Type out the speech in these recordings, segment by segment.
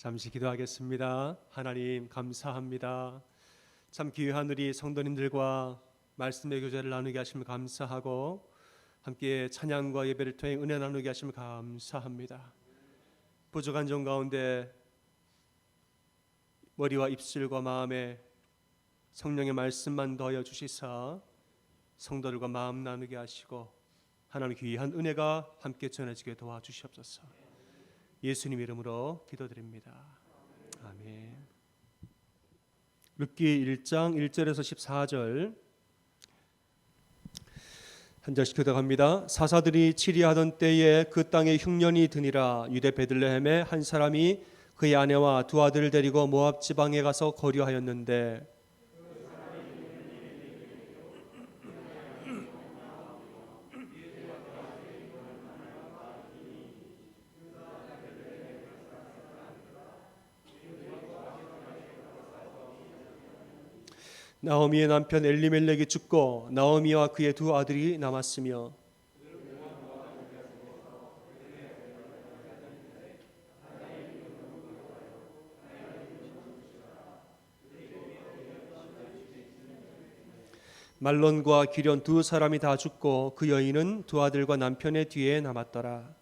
잠시 기도하겠습니다. 하나님 감사합니다. 참 귀한 우리 성도님들과 말씀의 교제를 나누게 하심을 감사하고 함께 찬양과 예배를 통해 은혜 나누게 하심을 감사합니다. 부족한 점 가운데 머리와 입술과 마음에 성령의 말씀만 더하여 주시사 성도들과 마음 나누게 하시고 하나님 귀한 은혜가 함께 전해지게 도와주시옵소서. 예수님 이름으로 기도드립니다. 아멘. 룻기 1장 1절에서 14절 한 절씩 교독합니다. 사사들이 치리하던 때에 그 땅에 흉년이 드니라. 유대 베들레헴에 한 사람이 그의 아내와 두 아들을 데리고 모압 지방에 가서 거류하였는데 나오미의 남편 엘리멜렉이 죽고 나오미와 그의 두 아들이 남았으며 말론과 기련 두 사람이 다 죽고 그 여인은 두 아들과 남편의 뒤에 남았더라.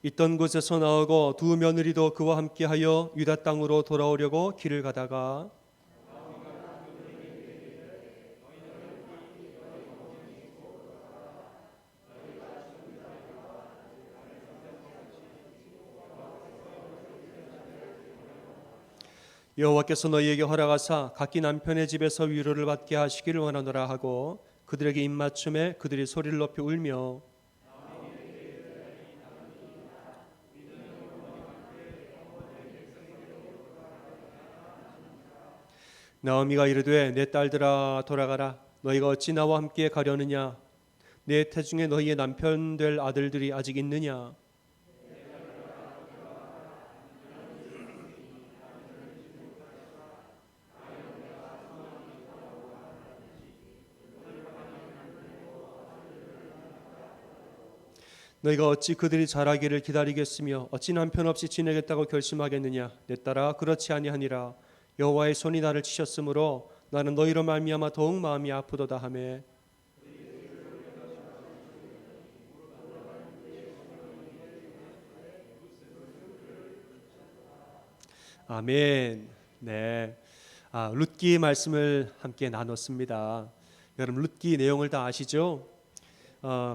있던 곳에서 나오고 두 며느리도 그와 함께하여 유다 땅으로 돌아오려고 길을 가다가 여호와께서 너희에게 허락하사 각기 남편의 집에서 위로를 받게 하시기를 원하노라 하고 그들에게 입맞춤에 그들이 소리를 높이 울며 나오미가 이르되 내 딸들아 돌아가라. 너희가 어찌 나와 함께 가려느냐? 내 태중에 너희의 남편 될 아들들이 아직 있느냐? 너희가 어찌 그들이 자라기를 기다리겠으며 어찌 남편 없이 지내겠다고 결심하겠느냐? 내 딸아 그렇지 아니하니라. 여호와의 손이 나를 치셨으므로 나는 너희로 말미암아 더욱 마음이 아프도다 하매 아멘. 네. 룻기 말씀을 함께 나눴습니다. 여러분 룻기 내용을 다 아시죠?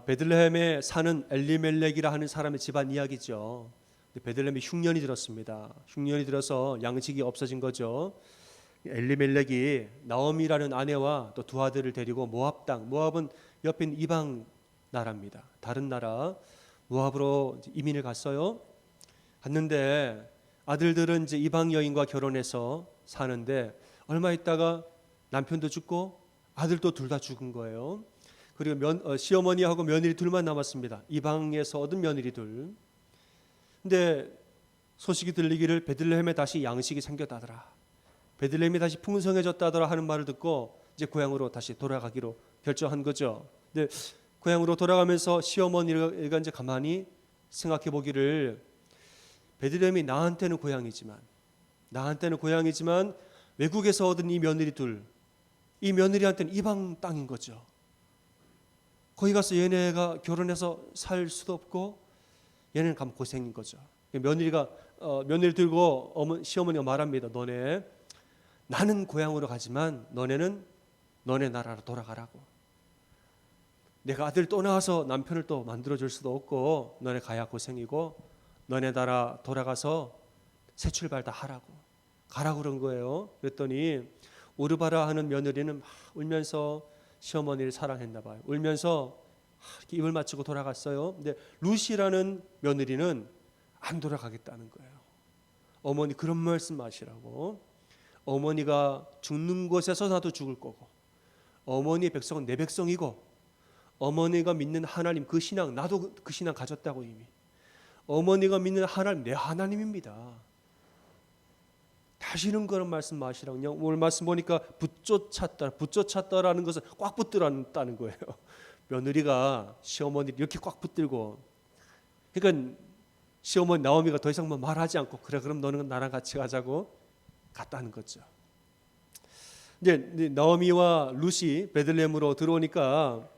베들레헴에 사는 엘리멜렉이라 하는 사람의 집안 이야기죠. 베들레헴에 흉년이 들었습니다. 흉년이 들어서 양식이 없어진 거죠. 엘리멜렉이 나오미라는 아내와 또 두 아들을 데리고 모압 땅, 모압은 옆에 있는 이방 나라입니다. 다른 나라 모압으로 이민을 갔어요. 갔는데 아들들은 이제 이방 여인과 결혼해서 사는데 얼마 있다가 남편도 죽고 아들도 둘 다 죽은 거예요. 그리고 시어머니하고 며느리 둘만 남았습니다. 이방에서 얻은 며느리 둘. 근데 소식이 들리기를 베들레헴에 다시 양식이 생겼다더라. 베들레헴이 다시 풍성해졌다더라 하는 말을 듣고 이제 고향으로 다시 돌아가기로 결정한 거죠. 근데 고향으로 돌아가면서 시어머니가 이제 가만히 생각해 보기를 베들레헴이 나한테는 고향이지만 외국에서 얻은 이 며느리 둘, 이 며느리한테는 이방 땅인 거죠. 거기 가서 얘네가 결혼해서 살 수도 없고 얘네는 가면 고생인 거죠. 며느리 들고 시어머니가 말합니다. 나는 고향으로 가지만 너네는 너네 나라로 돌아가라고. 내가 아들 또 낳아서 남편을 또 만들어줄 수도 없고 너네 가야 고생이고 너네 나라 돌아가서 새 출발 다 하라고. 가라고 그런 거예요. 그랬더니 오르바라 하는 며느리는 막 울면서 시어머니를 사랑했나 봐요. 울면서 이렇게 입을 맞추고 돌아갔어요. 근데 루시라는 며느리는 안 돌아가겠다는 거예요. 어머니 그런 말씀 마시라고. 어머니가 죽는 곳에서 나도 죽을 거고 어머니의 백성은 내 백성이고 어머니가 믿는 하나님 그 신앙 나도 그 신앙 가졌다고 이미. 어머니가 믿는 하나님 내 하나님입니다. 다시는 그런 말씀 마시라. 그냥 오늘 말씀 보니까 붙쫓았다라는 것은 꽉 붙들었다는 거예요. 며느리가 시어머니를 이렇게 꽉 붙들고, 그러니까 시어머니 나오미가 더 이상 뭐 말하지 않고 그래 그럼 너는 나랑 같이 가자고 갔다는 거죠. 이제 나오미와 룻이 베들레헴으로 들어오니까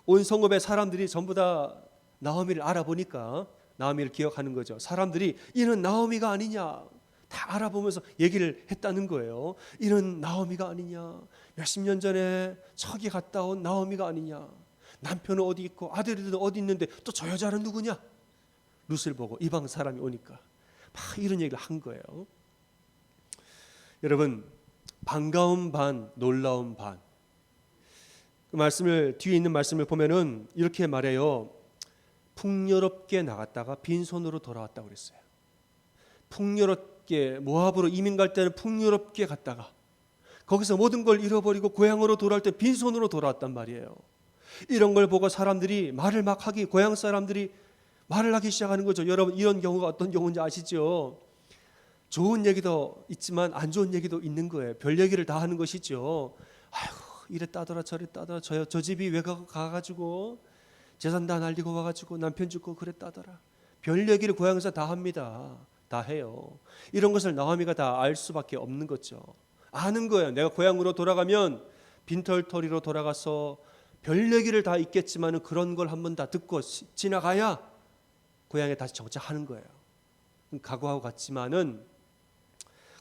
온 성읍의 사람들이 전부 다 나오미를 알아보니까 나오미를 기억하는 거죠. 사람들이 이는 나오미가 아니냐 다 알아보면서 얘기를 했다는 거예요. 이는 나오미가 아니냐, 몇십 년 전에 저기 갔다 온 나오미가 아니냐, 남편은 어디 있고 아들은 어디 있는데 또 저 여자는 누구냐. 룻을 보고 이방 사람이 오니까 막 이런 얘기를 한 거예요. 여러분, 반가운 반, 놀라운 반. 그 말씀을 뒤에 있는 말씀을 보면은 이렇게 말해요. 풍요롭게 나갔다가 빈손으로 돌아왔다고 그랬어요. 풍요롭게 모압으로 이민 갈 때는 풍요롭게 갔다가 거기서 모든 걸 잃어버리고 고향으로 돌아올 때 빈손으로 돌아왔단 말이에요. 이런 걸 보고 사람들이 말을 막 하기, 고향 사람들이 말을 하기 시작하는 거죠. 여러분, 이런 경우가 어떤 경우인지 아시죠? 좋은 얘기도 있지만 안 좋은 얘기도 있는 거예요. 별 얘기를 다 하는 것이죠. 아이고 이랬다더라 저랬다더라, 저 집이 왜 가가지고 재산 다 날리고 와가지고 남편 죽고 그랬다더라. 별 얘기를 고향에서 다 합니다. 다 해요. 이런 것을 나오미가 다 알 수밖에 없는 거죠. 아는 거예요. 내가 고향으로 돌아가면 빈털터리로 돌아가서 별 얘기를 다 있겠지만 그런 걸 한번 다 듣고 지나가야 고향에 다시 정착하는 거예요. 각오하고 갔지만은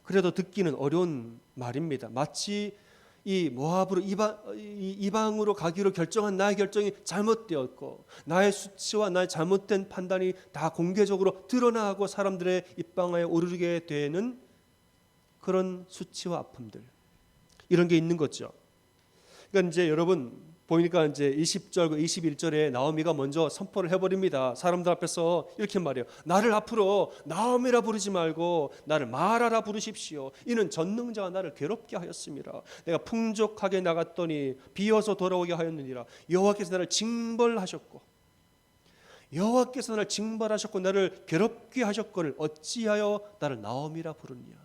그래도 듣기는 어려운 말입니다. 마치 이 모압으로 이방으로 가기로 결정한 나의 결정이 잘못되었고 나의 수치와 나의 잘못된 판단이 다 공개적으로 드러나고 사람들의 입방아에 오르게 되는 그런 수치와 아픔들, 이런 게 있는 거죠. 그러니까 이제 여러분 보니까 이제 20절 21절에 나오미가 먼저 선포를 해버립니다. 사람들 앞에서 이렇게 말해요. 나를 앞으로 나오미라 부르지 말고 나를 마라라 부르십시오. 이는 전능자가 나를 괴롭게 하였습니다. 내가 풍족하게 나갔더니 비어서 돌아오게 하였느니라. 여호와께서 나를 징벌하셨고 나를 괴롭게 하셨거늘 어찌하여 나를 나오미라 부르느냐.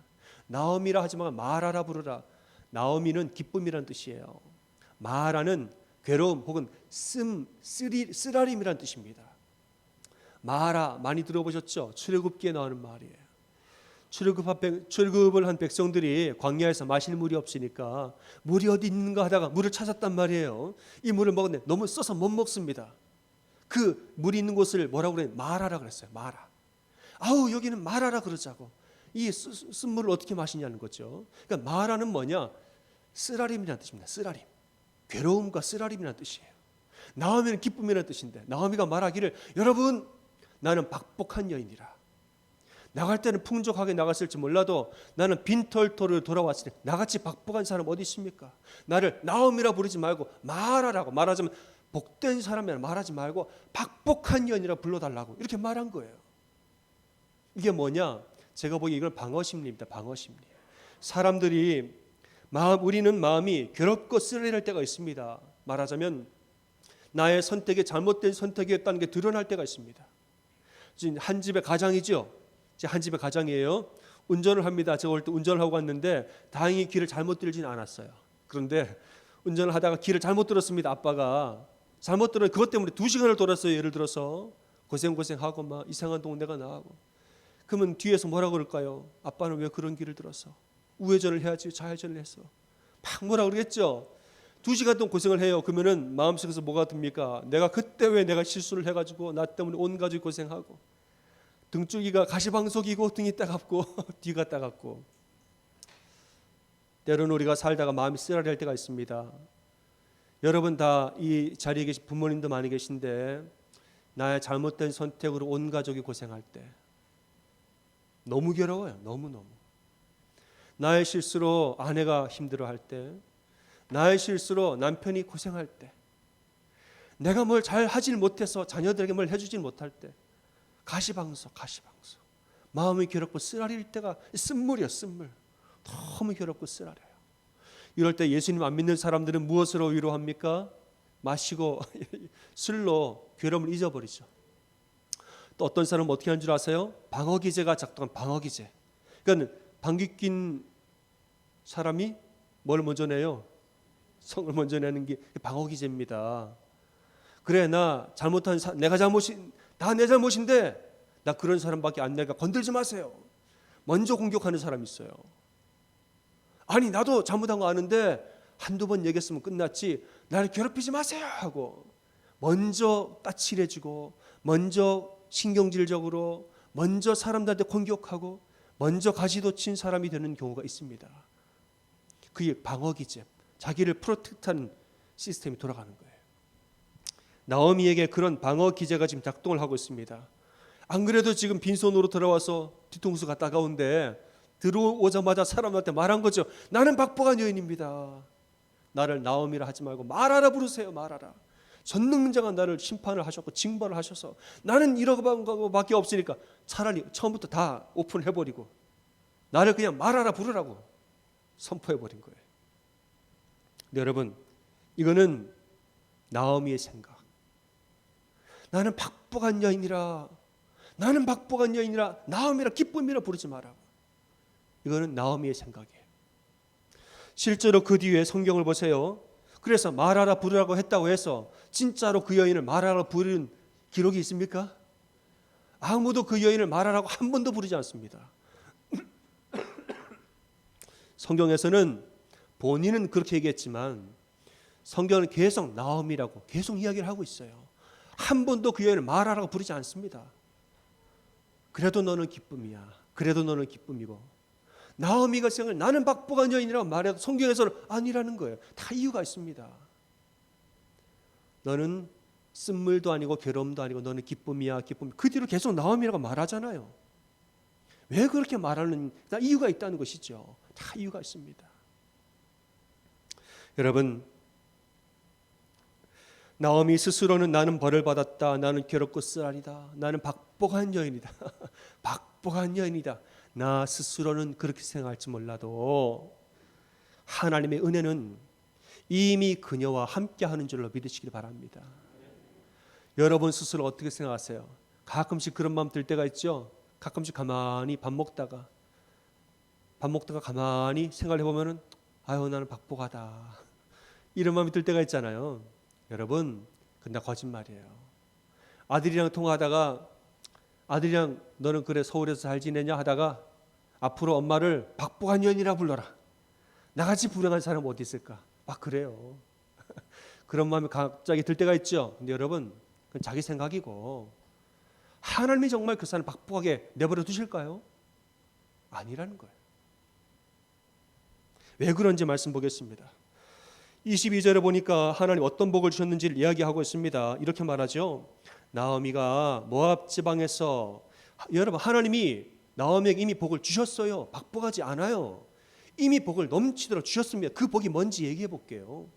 나오미라 하지 말고 마라라 부르라. 나오미는 기쁨이란 뜻이에요. 마라는 괴로움 혹은 쓰라림이란 뜻입니다. 마라 많이 들어보셨죠? 출애굽기에 나오는 말이에요. 출애굽을 한 백성들이 광야에서 마실 물이 없으니까 물이 어디 있는가 하다가 물을 찾았단 말이에요. 이 물을 먹었는데 너무 써서 못 먹습니다. 그 물이 있는 곳을 뭐라고 그래요? 마라라 그랬어요. 마라. 아우 여기는 마라라 그러자고. 이 쓴물을 어떻게 마시냐는 거죠. 그러니까 마라는 뭐냐? 쓰라림이라는 뜻입니다. 쓰라림. 괴로움과 쓰라림이라는 뜻이에요. 나오미는 기쁨이라는 뜻인데 나오미가 말하기를 여러분 나는 박복한 여인이라. 나갈 때는 풍족하게 나갔을지 몰라도 나는 빈털터리로 돌아왔으니 나같이 박복한 사람 어디 있습니까? 나를 나오미라 부르지 말고 마라라고, 말하자면 복된 사람이라 말하지 말고 박복한 여인이라 불러달라고 이렇게 말한 거예요. 이게 뭐냐? 제가 보기에 이걸 방어심리입니다. 방어심리. 사람들이 우리는 마음이 괴롭고 쓰라릴 때가 있습니다. 말하자면 나의 선택이 잘못된 선택이었다는 게 드러날 때가 있습니다. 지금 한 집의 가장이죠. 한 집의 가장이에요. 운전을 합니다. 제가 올 때 운전을 하고 갔는데 다행히 길을 잘못 들지는 않았어요. 그런데 운전을 하다가 길을 잘못 들었습니다. 아빠가 잘못 들어 그것 때문에 2시간을 돌았어요. 예를 들어서 고생하고 막 이상한 동네가 나가고. 그러면 뒤에서 뭐라고 그럴까요? 아빠는 왜 그런 길을 들었어? 우회전을 해야지 좌회전을 했어. 막 뭐라 그러겠죠. 2시간 동안 고생을 해요. 그러면은 마음속에서 뭐가 듭니까? 내가 그때 왜 내가 실수를 해가지고 나 때문에 온 가족이 고생하고 등줄기가 가시방석이고 등이 따갑고 뒤가 따갑고. 때로는 우리가 살다가 마음이 쓰라릴 때가 있습니다. 여러분 다 이 자리에 계신 부모님도 많이 계신데 나의 잘못된 선택으로 온 가족이 고생할 때 너무 괴로워요. 너무너무. 나의 실수로 아내가 힘들어할 때, 나의 실수로 남편이 고생할 때, 내가 뭘 잘 하질 못해서 자녀들에게 뭘 해주질 못할 때 가시방석 마음이 괴롭고 쓰라릴 때가 쓴물이야. 쓴물. 너무 괴롭고 쓰라려요. 이럴 때 예수님 안 믿는 사람들은 무엇으로 위로합니까? 마시고 술로 괴로움을 잊어버리죠. 또 어떤 사람은 어떻게 하는 줄 아세요? 방어기제가 작동한 방어기제. 그러니까 방귀 낀 사람이 뭘 먼저 내요? 성을 먼저 내는 게 방어기제입니다. 그래, 나 잘못한 내가 다 내 잘못인데 나 그런 사람밖에 안 내가 건들지 마세요. 먼저 공격하는 사람이 있어요. 아니, 나도 잘못한 거 아는데 한두 번 얘기했으면 끝났지 나를 괴롭히지 마세요 하고 먼저 까칠해지고 먼저 신경질적으로 먼저 사람들한테 공격하고 먼저 가시돋친 사람이 되는 경우가 있습니다. 그게 방어기제, 자기를 프로텍트하는 시스템이 돌아가는 거예요. 나오미에게 그런 방어기제가 지금 작동을 하고 있습니다. 안 그래도 지금 빈손으로 들어와서 뒤통수가 따가운데 들어오자마자 사람한테 말한 거죠. 나는 박복한 여인입니다. 나를 나오미라 하지 말고 마라라 부르세요. 마라라. 전능자가 나를 심판을 하셨고 징벌을 하셔서 나는 이런 거밖에 없으니까 차라리 처음부터 다 오픈해버리고 나를 그냥 마라라 부르라고 선포해버린 거예요. 근데 여러분, 이거는 나오미의 생각. 나는 박복한 여인이라, 나는 박복한 여인이라, 나오미라 기쁨이라 부르지 마라. 이거는 나오미의 생각이에요. 실제로 그 뒤에 성경을 보세요. 그래서 말하라 부르라고 했다고 해서 진짜로 그 여인을 말하라 부르는 기록이 있습니까? 아무도 그 여인을 말하라고 한 번도 부르지 않습니다. 성경에서는 본인은 그렇게 얘기했지만 성경은 계속 나오미라고 계속 이야기를 하고 있어요. 한 번도 그 여인을 말하라고 부르지 않습니다. 그래도 너는 기쁨이야. 그래도 너는 기쁨이고, 나오미가 생각을 나는 박복한 여인이라고 말해도 성경에서는 아니라는 거예요. 다 이유가 있습니다. 너는 쓴물도 아니고 괴로움도 아니고 너는 기쁨이야, 기쁨. 그 뒤로 계속 나오미라고 말하잖아요. 왜 그렇게 말하는 이유가 있다는 것이죠. 다 이유가 있습니다. 여러분, 나오미 스스로는 나는 벌을 받았다. 나는 괴롭고 쓰라리다. 나는 박복한 여인이다. 박복한 여인이다. 나 스스로는 그렇게 생각할지 몰라도 하나님의 은혜는 이미 그녀와 함께하는 줄로 믿으시길 바랍니다. 여러분 스스로 어떻게 생각하세요? 가끔씩 그런 마음 들 때가 있죠. 가끔씩 가만히 밥 먹다가 가만히 생각해 보면은 아유, 나는 박복하다, 이런 마음이 들 때가 있잖아요. 여러분, 근데 거짓말이에요. 아들이랑 통화하다가 아들이랑 너는 그래 서울에서 잘 지내냐 하다가 앞으로 엄마를 박복한 여인이라 불러라. 나같이 불행한 사람 어디 있을까? 막 그래요. 그런 마음이 갑자기 들 때가 있죠. 근데 여러분, 그건 자기 생각이고 하나님이 정말 그 사람을 박복하게 내버려 두실까요? 아니라는 거예요. 왜 그런지 말씀 보겠습니다. 22절에 보니까 하나님 어떤 복을 주셨는지를 이야기하고 있습니다. 이렇게 말하죠. 나오미가 모압 지방에서, 여러분 하나님이 나오미에게 이미 복을 주셨어요. 박복하지 않아요. 이미 복을 넘치도록 주셨습니다. 그 복이 뭔지 얘기해 볼게요.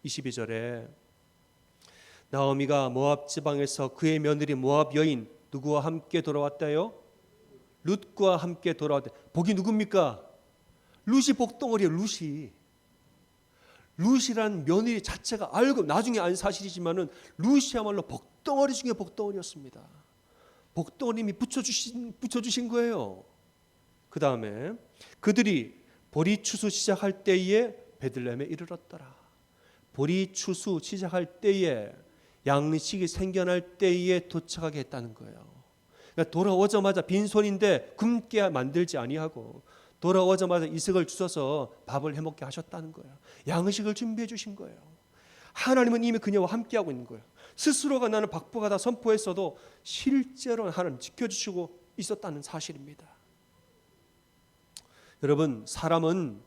22절에 나오미가 모압 지방에서 그의 며느리 모압 여인 누구와 함께 돌아왔다요? 룻과 함께 돌아왔다. 복이 누굽니까? 룻이 복덩어리예요. 룻이란 며느리 자체가 알고 나중에 안 사실이지만은 룻이야말로 복덩어리 중에 복덩어리였습니다. 복덩어림이 붙여주신 거예요. 그 다음에 그들이 보리 추수 시작할 때에 베들레헴에 이르렀더라. 보리 추수 시작할 때에, 양식이 생겨날 때에 도착하게 했다는 거예요. 그러니까 돌아오자마자 빈손인데 굶게 만들지 아니하고 돌아오자마자 이삭을 주셔서 밥을 해먹게 하셨다는 거예요. 양식을 준비해 주신 거예요. 하나님은 이미 그녀와 함께하고 있는 거예요. 스스로가 나는 박복하다 선포했어도 실제로 하나님 지켜주시고 있었다는 사실입니다. 여러분, 사람은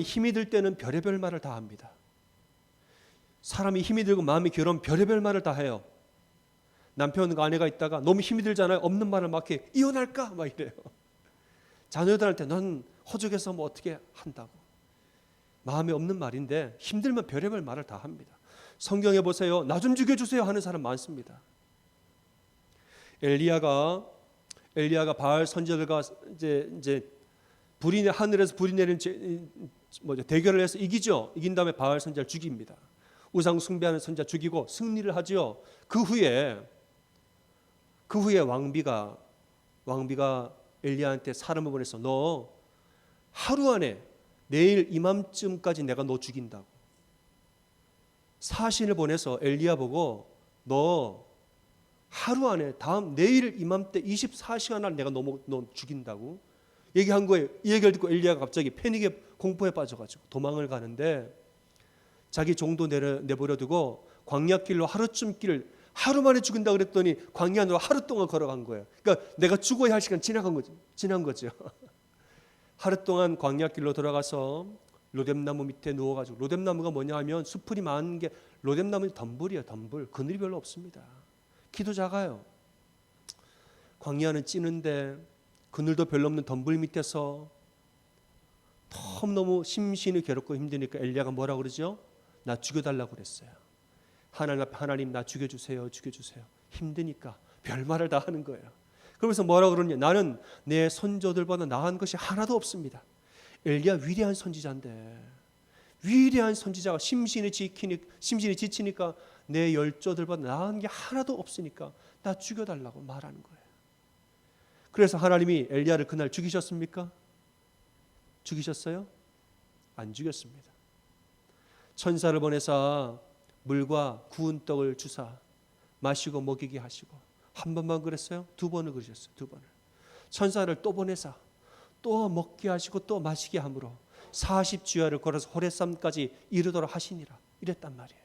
힘이 들 때는 별의별 말을 다 합니다. 사람이 힘이 들고 마음이 괴로운 별의별 말을 다 해요. 남편과 아내가 있다가 너무 힘이 들잖아요. 없는 말을 막 해. 이혼할까? 막 이래요. 자녀들한테 넌 허죽해서 뭐 어떻게 한다고. 마음에 없는 말인데 힘들면 별의별 말을 다 합니다. 성경에 보세요. 나 좀 죽여주세요 하는 사람 많습니다. 엘리야가 바알 선지자들과 이제 하늘에서 불이 내리는 대결을 해서 이기죠. 이긴 다음에 바알 선지자를 죽입니다. 우상 숭배하는 선지자 죽이고 승리를 하죠. 그 후에 왕비가 엘리야한테 사람을 보내서 너 하루 안에 내일 이맘쯤까지 내가 너 죽인다고. 사신을 보내서 엘리야 보고 너 하루 안에 다음 내일 이맘때 24시간 안에 내가 너 죽인다고 얘기한 거예요. 이 얘기를 듣고 엘리야가 갑자기 패닉에 공포에 빠져가지고 도망을 가는데 자기 종도 내버려두고 광야길로 하루쯤 길을 하루 만에 죽인다 그랬더니 광야로 하루 동안 걸어간 거예요. 그러니까 내가 죽어야 할 시간 지난 거죠. 하루 동안 광야길로 돌아가서 로뎀나무 밑에 누워가지고, 로뎀나무가 뭐냐 하면 수풀이 많은 게 로뎀나무 덤불이에요. 덤불. 그늘이 별로 없습니다. 키도 작아요. 광야는 찌는데 그늘도 별로 없는 덤불 밑에서 너무 심신이 괴롭고 힘드니까 엘리야가 뭐라고 그러죠? 나 죽여달라고 그랬어요. 하나님 앞에 하나님 나 죽여주세요. 죽여주세요. 힘드니까 별말을 다 하는 거예요. 그러면서 뭐라고 그러냐? 나는 내 선조들보다 나은 것이 하나도 없습니다. 엘리야 위대한 선지자인데, 위대한 선지자가 심신이 지치니까 내 열조들보다 나은 게 하나도 없으니까 나 죽여달라고 말하는 거예요. 그래서 하나님이 엘리야를 그날 죽이셨습니까? 죽이셨어요? 안 죽였습니다. 천사를 보내서 물과 구운 떡을 주사 마시고 먹이게 하시고, 한 번만 그랬어요? 두 번을 그러셨어요. 두 번을. 천사를 또 보내서 또 먹게 하시고 또 마시게 함으로 40주야를 걸어서 호레산까지 이르도록 하시니라 이랬단 말이에요.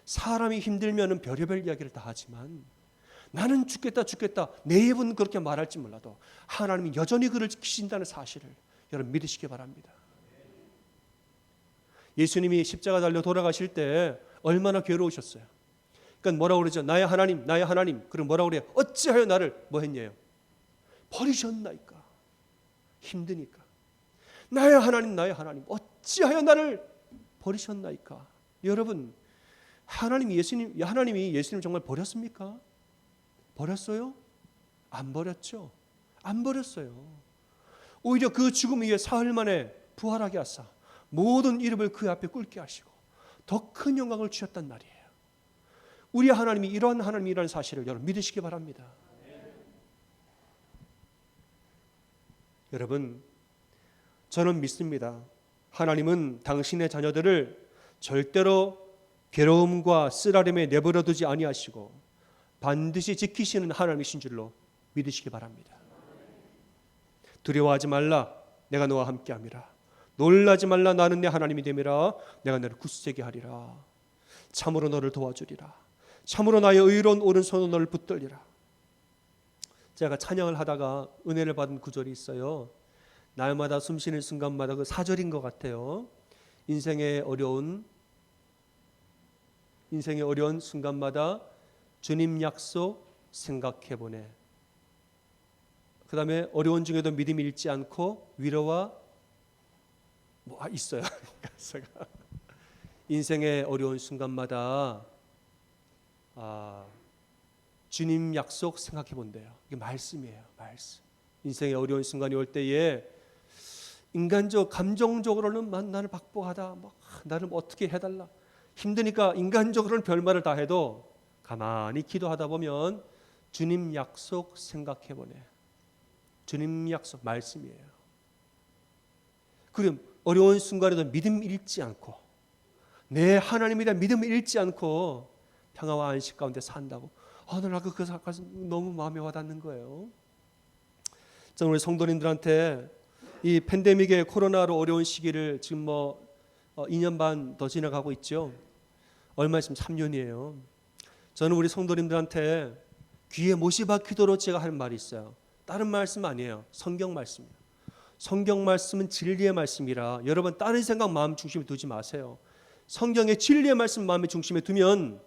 사람이 힘들면은 별의별 이야기를 다 하지만 나는 죽겠다 내 입은 그렇게 말할지 몰라도 하나님이 여전히 그를 지키신다는 사실을 여러분 믿으시기 바랍니다. 예수님이 십자가 달려 돌아가실 때 얼마나 괴로우셨어요. 그러니까 뭐라고 그러죠? 나의 하나님 나의 하나님. 그럼 뭐라고 그래요? 어찌하여 나를 뭐 했냐요? 버리셨나이까. 힘드니까. 나의 하나님 어찌하여 나를 버리셨나이까. 여러분, 하나님이 예수님 정말 버렸습니까? 버렸어요? 안 버렸죠. 안 버렸어요. 오히려 그 죽음 이후에 사흘 만에 부활하게 하사 모든 이름을 그 앞에 꿇게 하시고 더 큰 영광을 주셨단 말이에요. 우리 하나님이 이러한 하나님이라는 사실을 여러분 믿으시기 바랍니다. 여러분, 저는 믿습니다. 하나님은 당신의 자녀들을 절대로 괴로움과 쓰라림에 내버려 두지 아니하시고 반드시 지키시는 하나님이신 줄로 믿으시기 바랍니다. 두려워하지 말라, 내가 너와 함께함이라. 놀라지 말라, 나는 내 하나님이 됨이라. 내가 너를 굳세게 하리라. 참으로 너를 도와주리라. 참으로 나의 의로운 오른손으로 너를 붙들리라. 제가 찬양을 하다가 은혜를 받은 구절이 있어요. 날마다 숨쉬는 순간마다 그 사절인 것 같아요. 인생의 어려운 순간마다 주님 약속 생각해보네. 그 다음에 어려운 중에도 믿음이 잃지 않고 위로와 있어요. 인생의 어려운 순간마다 주님 약속 생각해 본대요. 이게 말씀이에요. 말씀. 인생의 어려운 순간이 올 때에 감정적으로는 나는 박복하다, 나를 어떻게 해달라, 힘드니까 인간적으로는 별말을 다 해도 가만히 기도하다 보면 주님 약속 생각해 보네. 주님 약속 말씀이에요. 그럼 어려운 순간에도 믿음 잃지 않고 내 하나님에 대한 믿음을 잃지 않고 평화와 안식 가운데 산다고. 오늘 아까 그 사건 너무 마음에 와닿는 거예요. 저는 우리 성도님들한테 이 팬데믹의 코로나로 어려운 시기를 지금 2년 반 더 지나가고 있죠. 얼마 있으면 3년이에요. 저는 우리 성도님들한테 귀에 못이 박히도록 제가 하는 말이 있어요. 다른 말씀 아니에요. 성경 말씀이에요. 성경 말씀은 진리의 말씀이라 여러분 다른 생각 마음 중심에 두지 마세요. 성경의 진리의 말씀 마음의 중심에 두면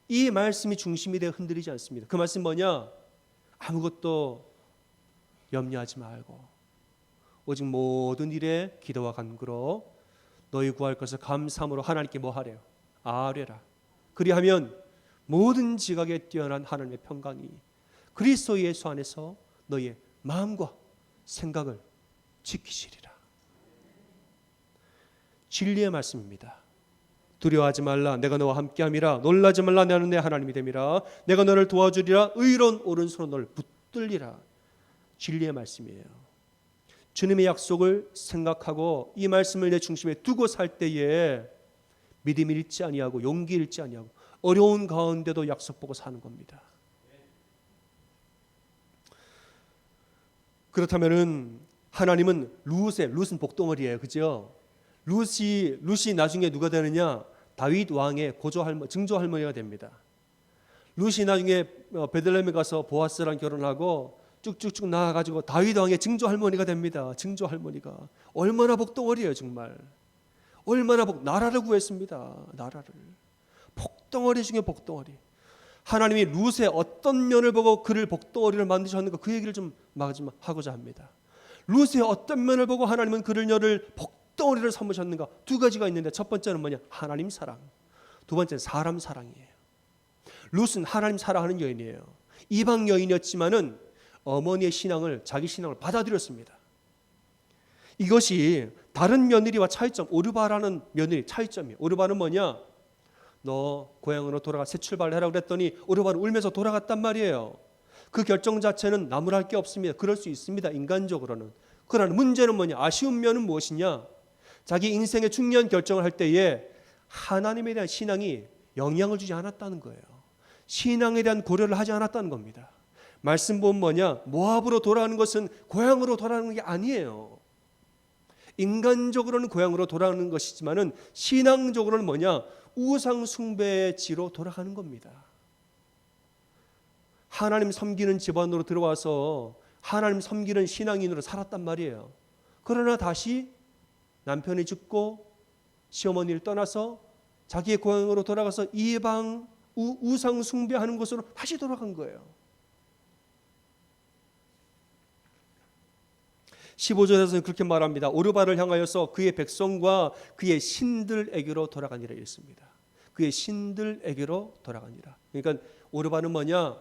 이 말씀이 중심이 되어 흔들리지 않습니다. 그 말씀 뭐냐? 아무것도 염려하지 말고 오직 모든 일에 기도와 간구로 너희 구할 것을 감사함으로 하나님께 뭐 하래요? 아뢰라. 그리하면 모든 지각에 뛰어난 하나님의 평강이 그리스도 예수 안에서 너희의 마음과 생각을 지키시리라. 진리의 말씀입니다. 두려워하지 말라, 내가 너와 함께함이라. 놀라지 말라, 나는 내 하나님이 됨이라. 내가 너를 도와주리라. 의로운 오른손으로 너를 붙들리라. 진리의 말씀이에요. 주님의 약속을 생각하고 이 말씀을 내 중심에 두고 살 때에 믿음이 잃지 아니하고 용기 잃지 아니하고 어려운 가운데도 약속 보고 사는 겁니다. 그렇다면은 하나님은 룻은 복덩어리예요, 그죠? 룻이 나중에 누가 되느냐? 다윗 왕의 증조 할머니가 됩니다. 룻이 나중에 베들레헴에 가서 보아스랑 결혼하고 쭉쭉쭉 나아가지고 다윗 왕의 증조 할머니가 됩니다. 증조 할머니가 얼마나 복덩어리예요, 정말. 얼마나 나라를 구했습니다. 나라를. 복덩어리 중에 복덩어리. 하나님이 룻의 어떤 면을 보고 그를 복덩어리를 만드셨는가 그 얘기를 좀 하고자 합니다. 룻의 어떤 면을 보고 하나님은 그녀를 복덩어리를 삼으셨는가 두 가지가 있는데 첫 번째는 뭐냐? 하나님 사랑. 두 번째는 사람 사랑이에요. 룻은 하나님 사랑하는 여인이에요. 이방 여인이었지만은 어머니의 신앙을 자기 신앙을 받아들였습니다. 이것이 다른 며느리와 차이점, 오르바라는 며느리 차이점이에요. 오르바는 뭐냐? 너 고향으로 돌아가 새 출발을 하라고 그랬더니 오르바는 울면서 돌아갔단 말이에요. 그 결정 자체는 나무랄 게 없습니다. 그럴 수 있습니다. 인간적으로는. 그러나 문제는 뭐냐? 아쉬운 면은 무엇이냐? 자기 인생의 중요한 결정을 할 때에 하나님에 대한 신앙이 영향을 주지 않았다는 거예요. 신앙에 대한 고려를 하지 않았다는 겁니다. 말씀 보면 뭐냐? 모압으로 돌아가는 것은 고향으로 돌아가는 게 아니에요. 인간적으로는 고향으로 돌아가는 것이지만은 신앙적으로는 뭐냐? 우상 숭배의 지로 돌아가는 겁니다. 하나님 섬기는 집안으로 들어와서 하나님 섬기는 신앙인으로 살았단 말이에요. 그러나 다시 남편이 죽고 시어머니를 떠나서 자기의 고향으로 돌아가서 이방 우상 숭배하는 곳으로 다시 돌아간 거예요. 15절에서는 그렇게 말합니다. 오르바를 향하여서 그의 백성과 그의 신들에게로 돌아가니라 했습니다. 그의 신들에게로 돌아가니라. 그러니까 오르바는 뭐냐?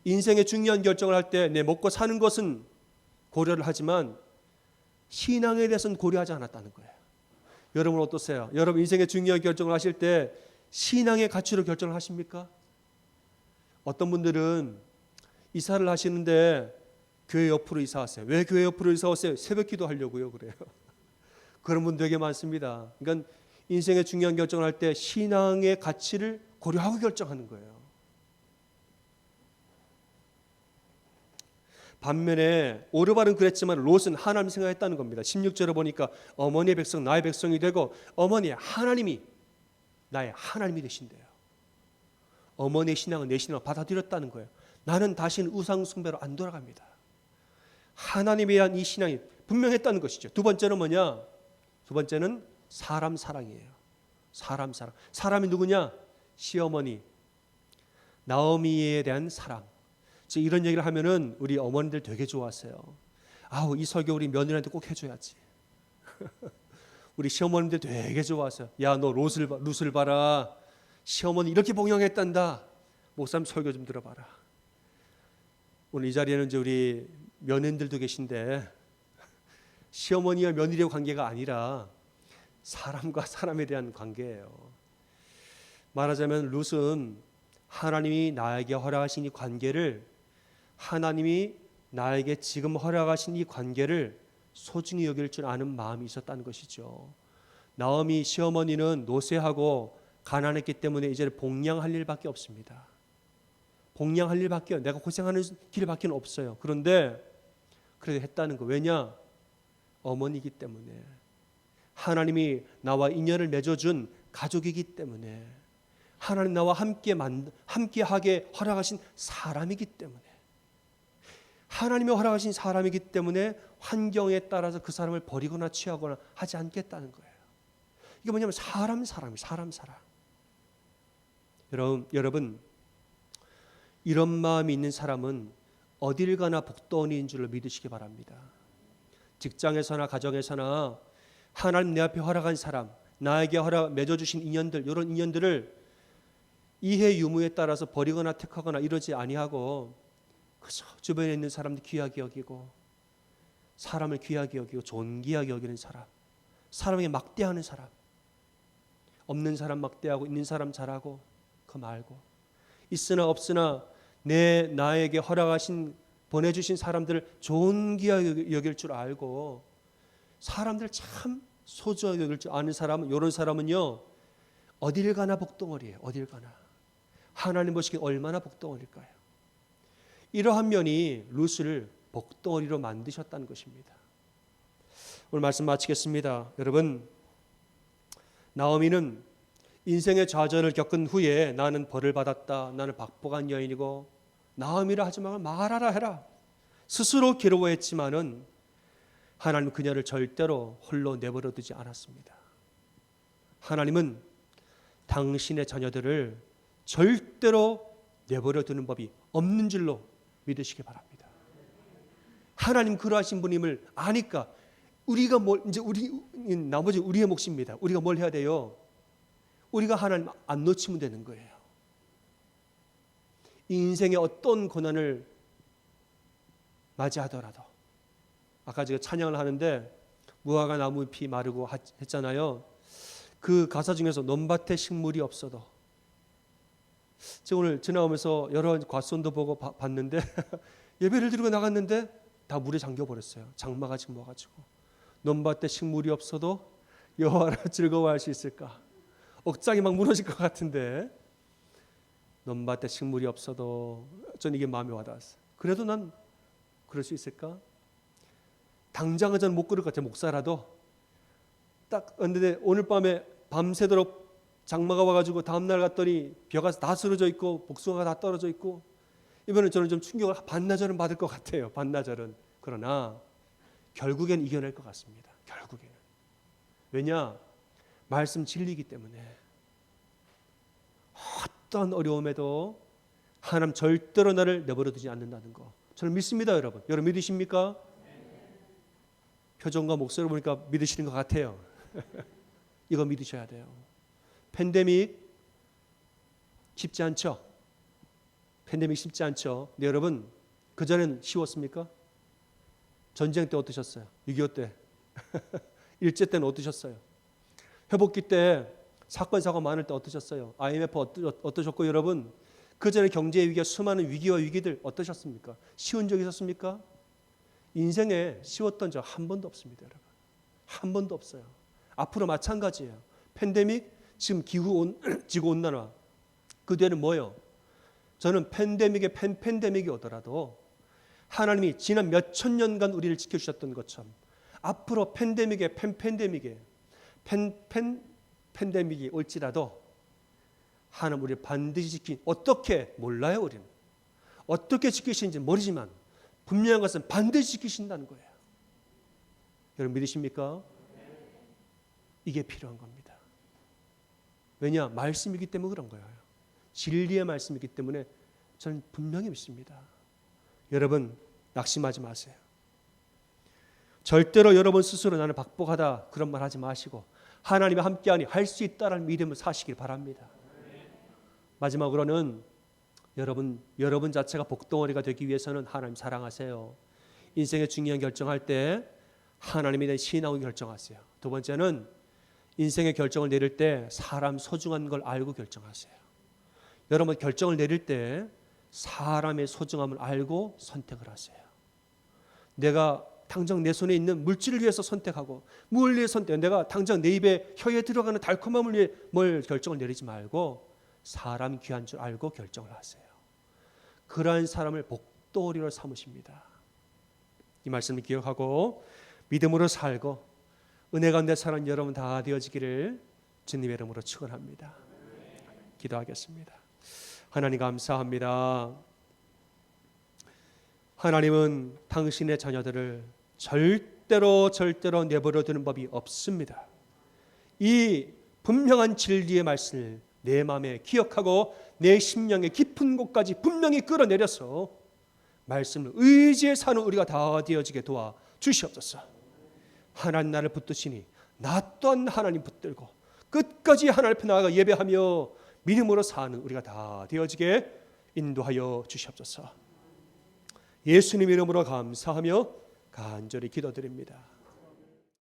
인생의 중요한 결정을 할 때 내 먹고 사는 것은 고려를 하지만 신앙에 대해서는 고려하지 않았다는 거예요. 여러분 어떠세요? 여러분 인생의 중요한 결정을 하실 때 신앙의 가치로 결정을 하십니까? 어떤 분들은 이사를 하시는데 교회 옆으로 이사 왔어요. 왜 교회 옆으로 이사 왔어요? 새벽 기도 하려고요. 그래요. 그런 분 되게 많습니다. 그러니까 인생의 중요한 결정을 할 때 신앙의 가치를 고려하고 결정하는 거예요. 반면에 오르바는 그랬지만 롯은 하나님 생각했다는 겁니다. 16절에 보니까 어머니의 백성 나의 백성이 되고 어머니의 하나님이 나의 하나님이 되신대요. 어머니의 신앙은 내 신앙을 받아들였다는 거예요. 나는 다시는 우상 숭배로 안 돌아갑니다. 하나님에 대한 이 신앙이 분명했다는 것이죠. 두 번째는 뭐냐? 두 번째는 사람 사랑이에요. 사람 사랑. 사람이 누구냐? 시어머니 나오미에 대한 사랑. 이런 얘기를 하면은 우리 어머니들 되게 좋아하세요. 아우 이 설교 우리 며느리한테 꼭 해줘야지. 우리 시어머니들 되게 좋아하세요. 야 너 룻을 봐라. 시어머니 이렇게 봉양했단다. 목사님 설교 좀 들어봐라. 오늘 이 자리에는 이제 우리 며느님들도 계신데 시어머니와 며느리의 관계가 아니라 사람과 사람에 대한 관계예요. 말하자면 룻은 하나님이 나에게 허락하신 이 관계를 하나님이 나에게 지금 허락하신 이 관계를 소중히 여길 줄 아는 마음이 있었다는 것이죠. 나오미 시어머니는 노쇠하고 가난했기 때문에 이제 봉양할 일밖에 없습니다. 봉양할 일밖에 내가 고생하는 길밖에 없어요. 그런데 그래도 했다는 거. 왜냐? 어머니이기 때문에 하나님이 나와 인연을 맺어준 가족이기 때문에 하나님 나와 함께하게 허락하신 사람이기 때문에 하나님이 허락하신 사람이기 때문에 환경에 따라서 그 사람을 버리거나 취하거나 하지 않겠다는 거예요. 이게 뭐냐면 사람 사랑. 여러분 이런 마음이 있는 사람은 어딜 가나 복덩어리인 줄로 믿으시기 바랍니다. 직장에서나 가정에서나 하나님 내 앞에 허락한 사람, 나에게 맺어주신 인연들, 이런 인연들을 이해 유무에 따라서 버리거나 택하거나 이러지 아니하고 그저 주변에 있는 사람들 귀하게 여기고 사람을 귀하게 여기고 존귀하게 여기는 사람, 사람에게 막대하는 사람, 없는 사람 막대하고 있는 사람 잘하고 그 말고 있으나 없으나 나에게 허락하신 보내주신 사람들을 존귀하게 여길 줄 알고 사람들 참 소중하게 여길 줄 아는 사람은, 이런 사람은요 어딜 가나 복덩어리예요. 어딜 가나. 하나님 보시기에 얼마나 복덩어리일까요? 이러한 면이 룻을 복덩어리로 만드셨다는 것입니다. 오늘 말씀 마치겠습니다. 여러분, 나오미는 인생의 좌절을 겪은 후에 나는 벌을 받았다, 나는 박복한 여인이고 나오미라 하지 말고 말하라 해라 스스로 괴로워했지만은 하나님은 그녀를 절대로 홀로 내버려 두지 않았습니다. 하나님은 당신의 자녀들을 절대로 내버려 두는 법이 없는 줄로 믿으시기 바랍니다. 하나님 그러하신 분임을 아니까 우리가 이제 나머지 우리의 몫입니다. 우리가 뭘 해야 돼요? 우리가 하나님 안 놓치면 되는 거예요. 인생의 어떤 고난을 맞이하더라도, 아까 제가 찬양을 하는데 무화과 나무 잎이 마르고 했잖아요. 그 가사 중에서 논밭에 식물이 없어도, 제가 오늘 지나오면서 여러 갓손도 보고 봤는데 예배를 드리고 나갔는데 다 물에 잠겨 버렸어요. 장마가 지금 와가지고. 논밭에 식물이 없어도 여호와를 즐거워할 수 있을까? 억장이 막 무너질 것 같은데, 논밭에 식물이 없어도 전 이게 마음에 와닿았어요. 그래도 난 그럴 수 있을까? 당장은 전 못 그럴 것 같아요. 목사라도. 딱 근데 오늘 밤에 밤새도록 장마가 와가지고 다음날 갔더니 벼가 다 쓰러져 있고 복숭아가 다 떨어져 있고, 이번에 저는 좀 충격을 반나절은 받을 것 같아요. 반나절은. 그러나 결국엔 이겨낼 것 같습니다. 결국에는. 왜냐? 말씀 진리이기 때문에. 어떤 어려움에도 하나님 절대로 나를 내버려 두지 않는다는 거 저는 믿습니다. 여러분. 여러분 믿으십니까? 표정과 목소리 보니까 믿으시는 것 같아요. 이거 믿으셔야 돼요. 팬데믹 쉽지 않죠? 팬데믹 쉽지 않죠? 근데 여러분, 그전엔 쉬웠습니까? 전쟁 때 어떠셨어요? 6.25 때. 일제 때는 어떠셨어요? 회복기 때 사건 사고 많을 때 어떠셨어요? IMF 어떠셨고, 여러분 그전에 경제 위기와 수많은 위기와 위기들 어떠셨습니까? 쉬운 적 있었습니까? 인생에 쉬웠던 적 한 번도 없습니다. 여러분. 한 번도 없어요. 앞으로 마찬가지예요. 팬데믹, 지금 지구온난화, 그 뒤에는 뭐예요? 저는 팬데믹에 팬데믹이 오더라도 하나님이 지난 몇천 년간 우리를 지켜주셨던 것처럼 앞으로 팬데믹에 팬데믹이 올지라도 하나님 우리를 반드시 지키. 어떻게 몰라요? 우리는 어떻게 지키시는지 모르지만 분명한 것은 반드시 지키신다는 거예요. 여러분 믿으십니까? 이게 필요한 겁니다. 왜냐? 말씀이기 때문에 그런 거예요. 진리의 말씀이기 때문에 저는 분명히 믿습니다. 여러분 낙심하지 마세요. 절대로 여러분 스스로 나는 박복하다 그런 말 하지 마시고 하나님이 함께하니 할 수 있다라는 믿음을 사시길 바랍니다. 마지막으로는 여러분 자체가 복덩어리가 되기 위해서는 하나님 사랑하세요. 인생의 중요한 결정할 때 하나님에 대한 신앙을 결정하세요. 두 번째는 인생의 결정을 내릴 때 사람 소중한 걸 알고 결정하세요. 여러분 결정을 내릴 때 사람의 소중함을 알고 선택을 하세요. 내가 당장 내 손에 있는 물질을 위해서 선택하고 뭘 위해 선택, 내가 당장 내 입에 혀에 들어가는 달콤함을 위해 뭘 결정을 내리지 말고 사람 귀한 줄 알고 결정을 하세요. 그러한 사람을 복덩어리로 삼으십니다. 이 말씀을 기억하고 믿음으로 살고 은혜 가운데 사는 여러분 다 되어지기를 주님의 이름으로 축원합니다. 기도하겠습니다. 하나님 감사합니다. 하나님은 당신의 자녀들을 절대로 내버려 두는 법이 없습니다. 이 분명한 진리의 말씀을 내 마음에 기억하고 내 심령의 깊은 곳까지 분명히 끌어내려서 말씀을 의지해 사는 우리가 다 되어지게 도와 주시옵소서. 하나님 나를 붙드시니 나 또한 하나님 붙들고 끝까지 하나님 앞에 나아가 예배하며 믿음으로 사는 우리가 다 되어지게 인도하여 주시옵소서. 예수님 이름으로 감사하며 간절히 기도드립니다.